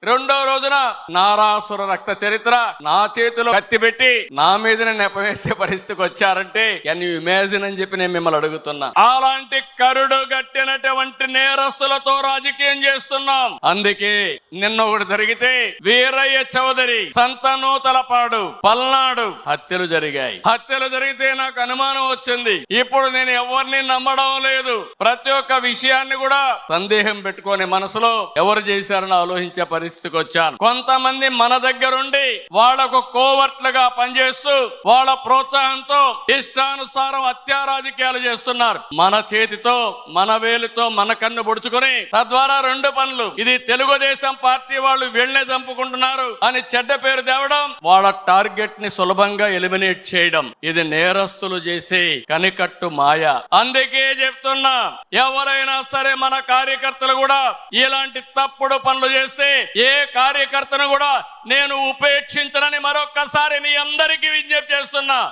రెండో రోజున నారాసుర రక్త చరిత్ర నా చేతిలో కత్తి పెట్టి నా మీదనే నెపవేసే పరిస్థితికి వచ్చారంటే కెన్ యు ఇమాజిన్ అని చెప్పి నేను మిమ్మల్ని అడుగుతున్నా. అలాంటి కరుడు గట్టినటువంటి నేరస్తులతో రాజకీయం చేస్తున్నాం. అందుకే నిన్న ఒకటి జరిగితే వీరయ్య చౌదరి, సంతనూతలపాడు, పల్నాడు హత్యలు జరిగాయి. హత్యలు జరిగితే నాకు అనుమానం వచ్చింది. ఇప్పుడు నేను ఎవరిని నమ్మడం లేదు. ప్రతి ఒక్క విషయాన్ని కూడా సందేహం పెట్టుకొని మనసులో ఎవరు చేశారని ఆలోచించే పరిస్థితికి వచ్చాను. కొంతమంది మన దగ్గరుండి వాళ్లకు కోవర్ట్లుగా పనిచేస్తూ వాళ్ళ ప్రోత్సాహంతో ఇష్టానుసారం హత్యా రాజకీయాలు చేస్తున్నారు. మన చేతితో మన వేలుతో మన కన్ను పొడుచుకొని తద్వారా రెండు పనులు, ఇది తెలుగుదేశం పార్టీ వాళ్ళు వీళ్ళనే చంపుకుంటున్నారు అని చెడ్డ పేరు తేవడం, వాళ్ళ టార్గెట్ ని సులభంగా ఎలిమినేట్ చేయడం, ఇది నేరస్తులు చేసే కనికట్టు మాయ. అందుకే చెప్తున్నా, ఎవరైనా సరే మన కార్యకర్తలు కూడా ఇలాంటి తప్పుడు పనులు చేస్తే ఏ కార్యకర్తను కూడా నేను ఉపేక్షించనని మరొక్కసారి మీ అందరికీ విజ్ఞప్తి చేస్తున్నా.